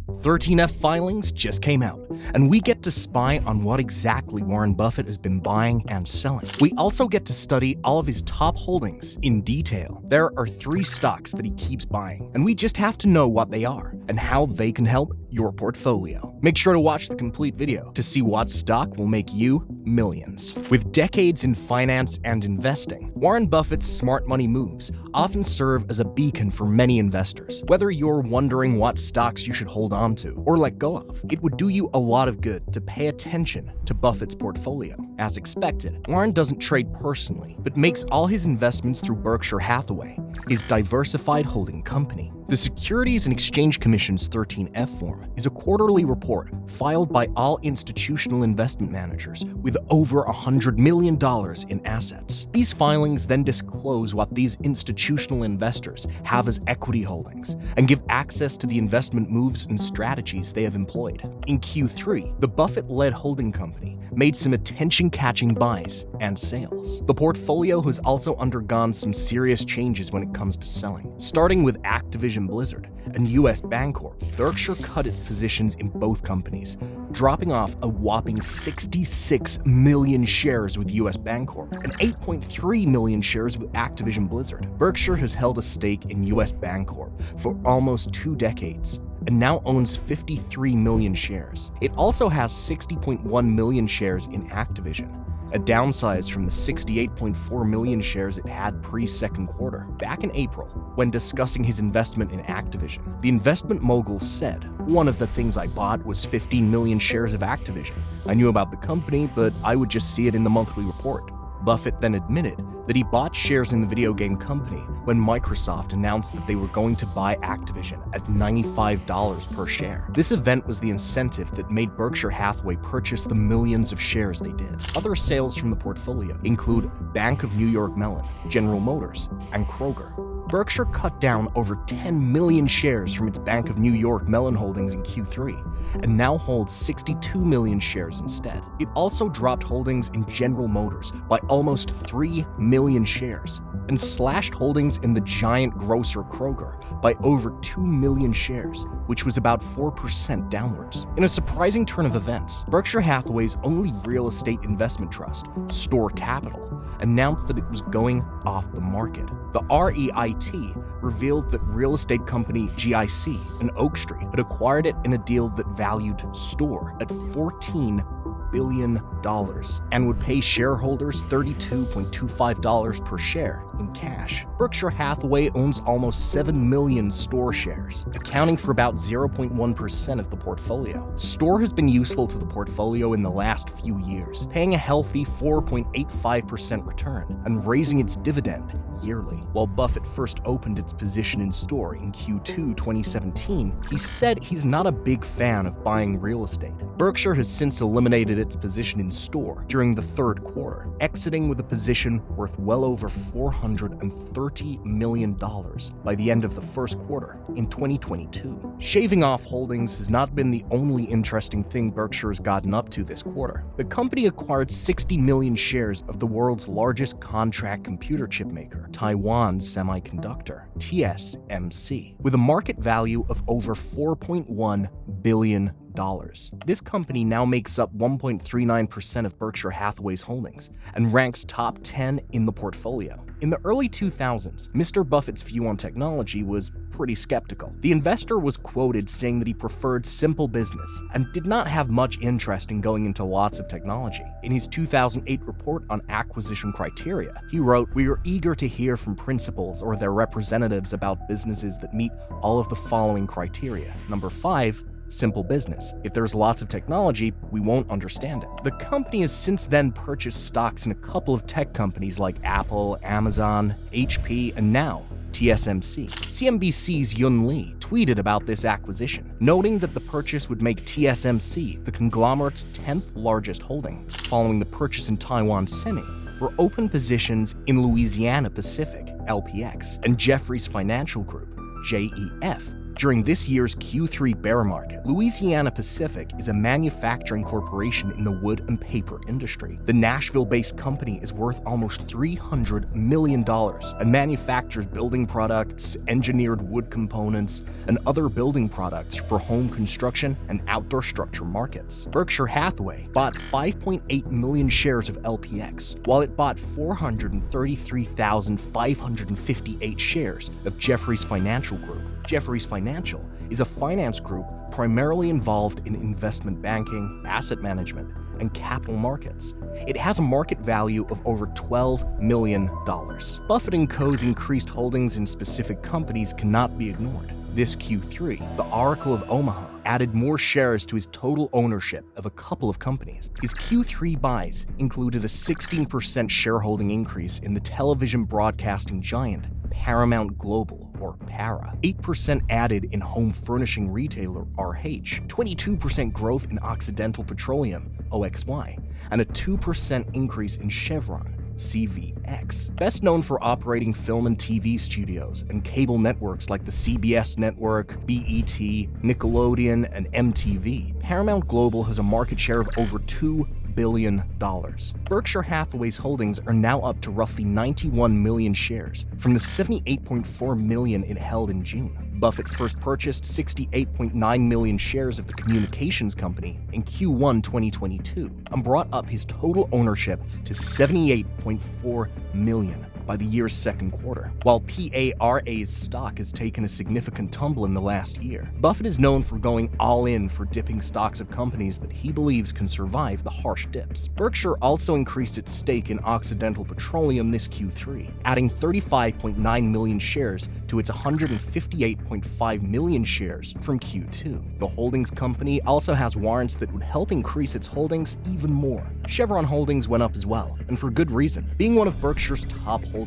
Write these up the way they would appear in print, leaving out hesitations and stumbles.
13F filings just came out, and we get to spy on what exactly Warren Buffett has been buying and selling. We also get to study all of his top holdings in detail. There are 3 stocks that he keeps buying, and we just have to know what they are and how they can help your portfolio. Make sure to watch the complete video to see what stock will make you millions. With decades in finance and investing, Warren Buffett's smart money moves often serve as a beacon for many investors. Whether you're wondering what stocks you should hold on to or let go of, it would do you a lot of good to pay attention to Buffett's portfolio. As expected, Warren doesn't trade personally, but makes all his investments through Berkshire Hathaway, his diversified holding company. The Securities and Exchange Commission's 13F form is a quarterly report filed by all institutional investment managers with over $100 million in assets. These filings then disclose what these institutional investors have as equity holdings and give access to the investment moves and strategies they have employed. In Q3, the Buffett-led holding company made some attention-catching buys and sales. The portfolio has also undergone some serious changes when it comes to selling. Starting with Activision Blizzard and US Bancorp, Berkshire cut its positions in both companies, dropping off a whopping 66 million shares with US Bancorp and 8.3 million shares with Activision Blizzard. Berkshire has held a stake in US Bancorp for almost 2 decades and now owns 53 million shares. It also has 60.1 million shares in Activision, a downsize from the 68.4 million shares it had pre-second quarter. Back in April, when discussing his investment in Activision, the investment mogul said, "One of the things I bought was 15 million shares of Activision. I knew about the company, but I would just see it in the monthly report." Buffett then admitted that he bought shares in the video game company when Microsoft announced that they were going to buy Activision at $95 per share. This event was the incentive that made Berkshire Hathaway purchase the millions of shares they did. Other sales from the portfolio include Bank of New York Mellon, General Motors, and Kroger. Berkshire cut down over 10 million shares from its Bank of New York Mellon holdings in Q3 and now holds 62 million shares instead. It also dropped holdings in General Motors by almost 3 million shares and slashed holdings in the giant grocer Kroger by over 2 million shares, which was about 4% downwards. In a surprising turn of events, Berkshire Hathaway's only real estate investment trust, Store Capital, announced that it was going off the market. The REIT revealed that real estate company GIC in Oak Street had acquired it in a deal that valued Store at $14 billion and would pay shareholders $32.25 per share in cash. Berkshire Hathaway owns almost 7 million Store shares, accounting for about 0.1% of the portfolio. Store has been useful to the portfolio in the last few years, paying a healthy 4.85% return and raising its dividend yearly. While Buffett first opened its position in Store in Q2 2017, he said he's not a big fan of buying real estate. Berkshire has since eliminated its position in Store during the third quarter, exiting with a position worth well over $430 million by the end of the first quarter in 2022. Shaving off holdings has not been the only interesting thing Berkshire has gotten up to this quarter. The company acquired 60 million shares of the world's largest contract computer chip maker, Taiwan Semiconductor, TSMC, with a market value of over $4.1 billion. This company now makes up 1.39% of Berkshire Hathaway's holdings and ranks top 10 in the portfolio. In the early 2000s, Mr. Buffett's view on technology was pretty skeptical. The investor was quoted saying that he preferred simple business and did not have much interest in going into lots of technology. In his 2008 report on acquisition criteria, he wrote, "We are eager to hear from principals or their representatives about businesses that meet all of the following criteria. Number 5, simple business. If there's lots of technology, we won't understand it." The company has since then purchased stocks in a couple of tech companies like Apple, Amazon, HP, and now TSMC. CNBC's Yun Lee tweeted about this acquisition, noting that the purchase would make TSMC the conglomerate's 10th largest holding. Following the purchase in Taiwan Semi were open positions in Louisiana Pacific, LPX, and Jefferies Financial Group, JEF, During this year's Q3 bear market, Louisiana Pacific is a manufacturing corporation in the wood and paper industry. The Nashville-based company is worth almost $300 million and manufactures building products, engineered wood components, and other building products for home construction and outdoor structure markets. Berkshire Hathaway bought 5.8 million shares of LPX, while it bought 433,558 shares of Jefferies Financial Group. Jefferies Financial is a finance group primarily involved in investment banking, asset management, and capital markets. It has a market value of over $12 million. Buffett & Co.'s increased holdings in specific companies cannot be ignored. This Q3, the Oracle of Omaha added more shares to his total ownership of a couple of companies. His Q3 buys included a 16% shareholding increase in the television broadcasting giant Paramount Global, or Para, 8% added in home furnishing retailer RH, 22% growth in Occidental Petroleum, OXY, and a 2% increase in Chevron, CVX. Best known for operating film and TV studios and cable networks like the CBS network, BET, Nickelodeon, and MTV, Paramount Global has a market share of over $2 billion. Berkshire Hathaway's holdings are now up to roughly 91 million shares from the 78.4 million it held in June. Buffett first purchased 68.9 million shares of the communications company in Q1 2022 and brought up his total ownership to 78.4 million by the year's second quarter. While PARA's stock has taken a significant tumble in the last year, Buffett is known for going all in for dipping stocks of companies that he believes can survive the harsh dips. Berkshire also increased its stake in Occidental Petroleum this Q3, adding 35.9 million shares to its 158.5 million shares from Q2. The holdings company also has warrants that would help increase its holdings even more. Chevron holdings went up as well, and for good reason. Being one of Berkshire's top holdings,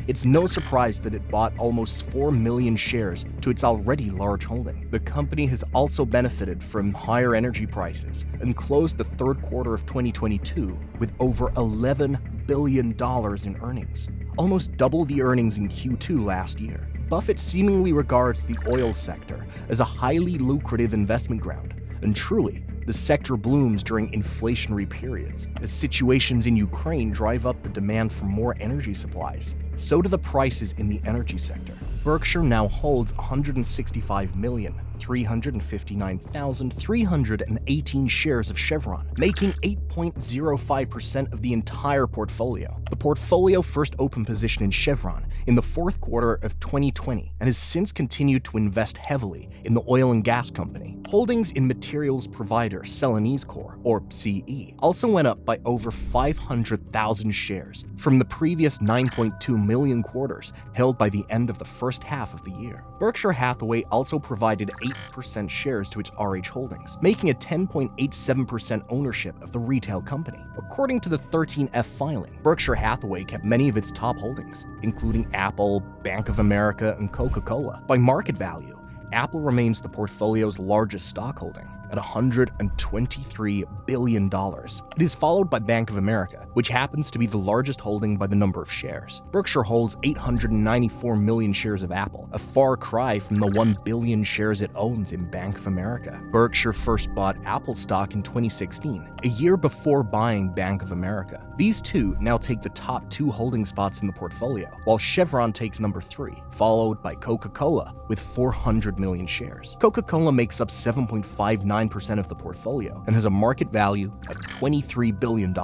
it's no surprise that it bought almost 4 million shares to its already large holding. The company has also benefited from higher energy prices and closed the third quarter of 2022 with over $11 billion in earnings, almost double the earnings in Q2 last year. Buffett seemingly regards the oil sector as a highly lucrative investment ground, and truly, the sector blooms during inflationary periods. As situations in Ukraine drive up the demand for more energy supplies, so do the prices in the energy sector. Berkshire now holds 165,359,318 shares of Chevron, making 8.05% of the entire portfolio. The portfolio first opened position in Chevron in the fourth quarter of 2020 and has since continued to invest heavily in the oil and gas company. Holdings in materials provider Celanese Corp, or CE, also went up by over 500,000 shares from the previous 9.2 million quarters held by the end of the first half of the year. Berkshire Hathaway also provided 8% shares to its RH holdings, making a 10.87% ownership of the retail company. According to the 13F filing, Berkshire Hathaway kept many of its top holdings, including Apple, Bank of America, and Coca-Cola. By market value, Apple remains the portfolio's largest stock holding at $123 billion. It is followed by Bank of America, which happens to be the largest holding by the number of shares. Berkshire holds 894 million shares of Apple, a far cry from the 1 billion shares it owns in Bank of America. Berkshire first bought Apple stock in 2016, a year before buying Bank of America. These two now take the top 2 holding spots in the portfolio, while Chevron takes number 3, followed by Coca-Cola with 400 million shares. Coca-Cola makes up 7.59% of the portfolio and has a market value of $23 billion.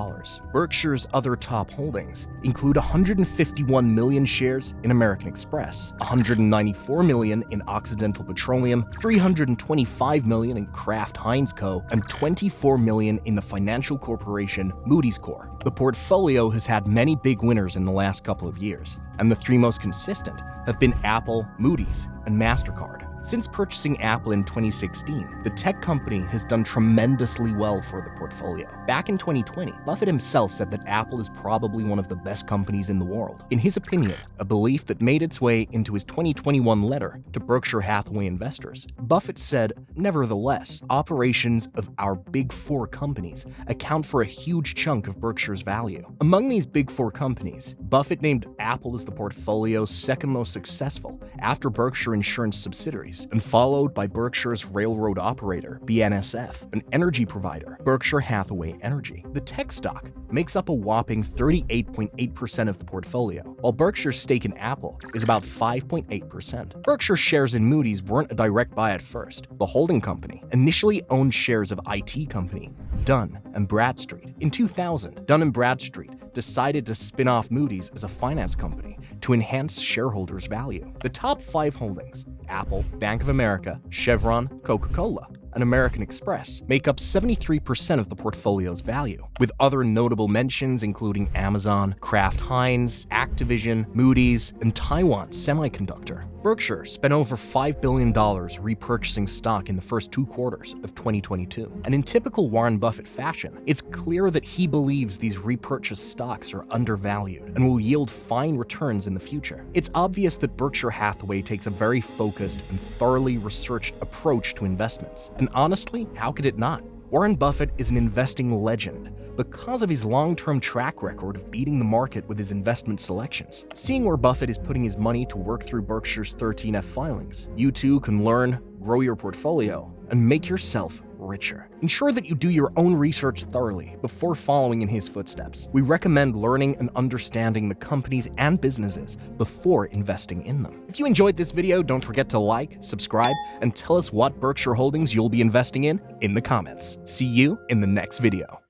Berkshire's other top holdings include 151 million shares in American Express, 194 million in Occidental Petroleum, 325 million in Kraft Heinz Co., and 24 million in the financial corporation Moody's Corp. The portfolio has had many big winners in the last couple of years, and the 3 most consistent have been Apple, Moody's, and MasterCard. Since purchasing Apple in 2016, the tech company has done tremendously well for the portfolio. Back in 2020, Buffett himself said that Apple is probably one of the best companies in the world. In his opinion, a belief that made its way into his 2021 letter to Berkshire Hathaway investors. Buffett said, "Nevertheless, operations of our Big Four companies account for a huge chunk of Berkshire's value." Among these Big Four companies, Buffett named Apple as the portfolio's second most successful after Berkshire Insurance subsidiaries. Moody's, and followed by Berkshire's railroad operator, BNSF, an energy provider, Berkshire Hathaway Energy. The tech stock makes up a whopping 38.8% of the portfolio, while Berkshire's stake in Apple is about 5.8%. Berkshire shares in Moody's weren't a direct buy at first. The holding company initially owned shares of IT company Dun & Bradstreet. In 2000, Dun & Bradstreet decided to spin off Moody's as a finance company to enhance shareholders' value. The top 5 holdings, Apple, Bank of America, Chevron, Coca-Cola, and American Express, make up 73% of the portfolio's value, with other notable mentions including Amazon, Kraft Heinz, Activision, Moody's, and Taiwan Semiconductor. Berkshire spent over $5 billion repurchasing stock in the first 2 quarters of 2022. And in typical Warren Buffett fashion, it's clear that he believes these repurchased stocks are undervalued and will yield fine returns in the future. It's obvious that Berkshire Hathaway takes a very focused and thoroughly researched approach to investments. And honestly, how could it not? Warren Buffett is an investing legend because of his long-term track record of beating the market with his investment selections. Seeing where Buffett is putting his money to work through Berkshire's 13F filings, you too can learn, grow your portfolio, and make yourself richer. Ensure that you do your own research thoroughly before following in his footsteps. We recommend learning and understanding the companies and businesses before investing in them. If you enjoyed this video, don't forget to like, subscribe, and tell us what Berkshire holdings you'll be investing in the comments. See you in the next video.